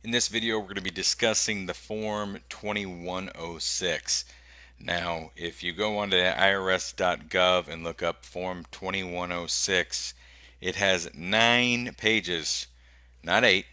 In this video, we're going to be discussing the Form 2106. Now, if you go onto irs.gov and look up Form 2106, it has 9 pages, not 8,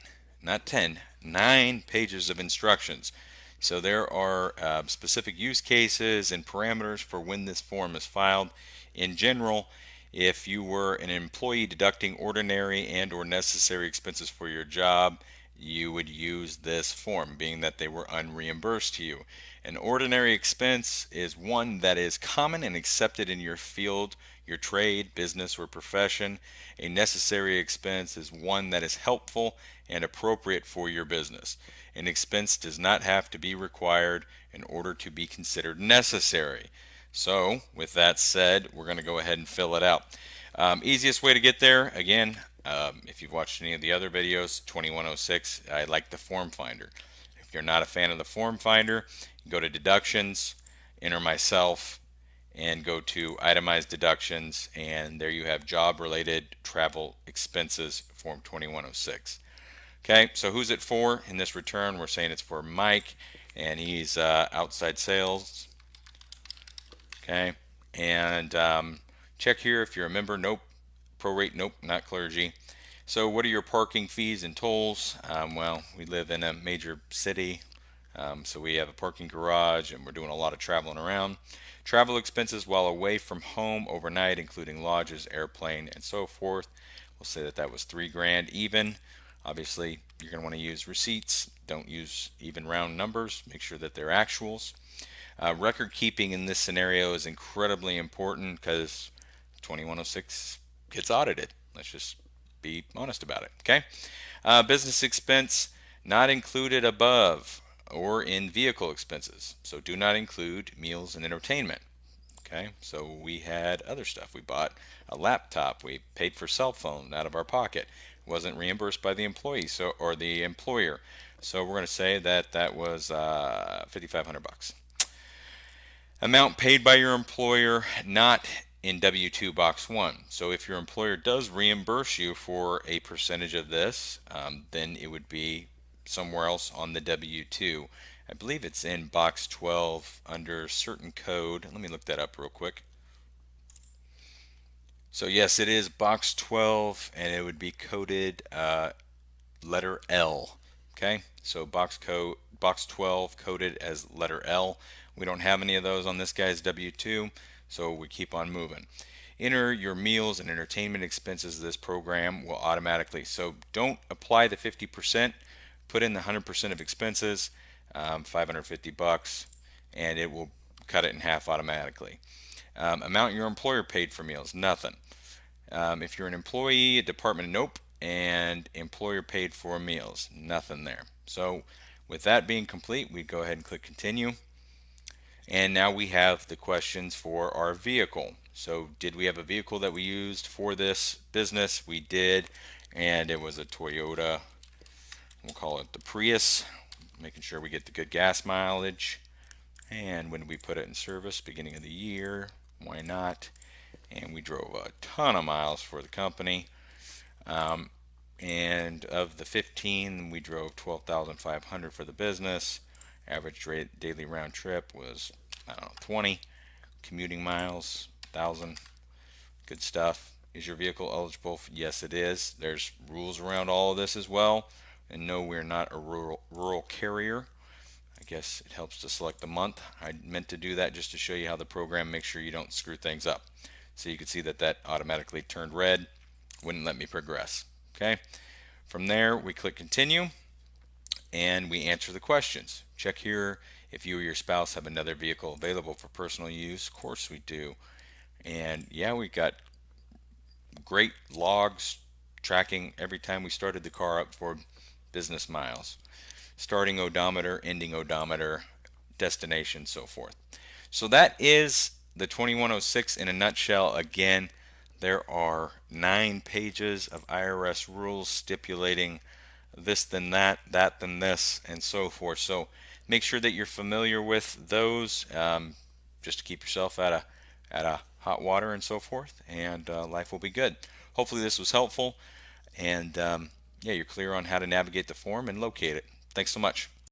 not 10, 9 pages of instructions. So there are specific use cases and parameters for when this form is filed. In general, if you were an employee deducting ordinary and or necessary expenses for your job, you would use this form, being that they were unreimbursed to you. An ordinary expense is one that is common and accepted in your field, your trade, business, or profession. A necessary expense is one that is helpful and appropriate for your business. An expense does not have to be required in order to be considered necessary. So, with that said, we're going to go ahead and fill it out. Easiest way to get there, again, if you've watched any of the other videos, 2106, I like the form finder. If you're not a fan of the form finder, you go to deductions, enter myself, and go to itemized deductions, and there you have job related travel expenses, form 2106. Okay, so who's it for? In this return, we're saying it's for Mike, and he's outside sales. Okay, and check here if you're a member. Nope. Prorate. Nope, not clergy. So what are your parking fees and tolls? Well, we live in a major city, so we have a parking garage and we're doing a lot of traveling around. Travel expenses while away from home overnight, including lodges, airplane, and so forth. We'll say that that was $3,000 even. Obviously, you're going to want to use receipts. Don't use even round numbers. Make sure that they're actuals. Record keeping in this scenario is incredibly important because 2106 gets audited. Let's just be honest about it. Okay. Business expense not included above or in vehicle expenses. So do not include meals and entertainment. Okay. So we had other stuff. We bought a laptop. We paid for cell phone out of our pocket. It wasn't reimbursed by the employee or the employer. So we're going to say that that was $5,500. Amount paid by your employer, not in W-2 box 1. So if your employer does reimburse you for a percentage of this, then it would be somewhere else on the W-2. I believe it's in box 12 under certain code. Let me look that up real quick. So yes, it is box 12, and it would be coded letter L. Okay, so box 12 coded as letter L. We don't have any of those on this guy's W-2, so we keep on moving. Enter your meals and entertainment expenses. This program will automatically. So don't apply the 50%. Put in the 100% of expenses, $550, and it will cut it in half automatically. Amount your employer paid for meals, nothing. If you're an employee, a department, nope. And employer paid for meals, nothing there. So with that being complete, we go ahead and click continue. And now we have the questions for our vehicle. So did we have a vehicle that we used for this business? We did, and it was a Toyota. We'll call it the Prius, making sure we get the good gas mileage. And when we put it in service, beginning of the year, why not? And we drove a ton of miles for the company. And of the 15, we drove 12,500 for the business. Average daily round trip was, I don't know, 20. Commuting miles, 1,000. Good stuff. Is your vehicle eligible? Yes, it is. There's rules around all of this as well. And no, we're not a rural carrier. I guess it helps to select the month. I meant to do that just to show you how the program makes sure you don't screw things up. So you can see that that automatically turned red. Wouldn't let me progress. Okay. From there, we click continue and we answer the questions. Check here if you or your spouse have another vehicle available for personal use. Of course we do. And yeah, we got great logs tracking every time we started the car up for business miles. Starting odometer, ending odometer, destination, so forth. So that is the 2106 in a nutshell. Again, there are 9 pages of IRS rules stipulating this then that, that then this, and so forth. So make sure that you're familiar with those, just to keep yourself out of hot water and so forth, and life will be good. Hopefully this was helpful, and yeah, you're clear on how to navigate the form and locate it. Thanks so much.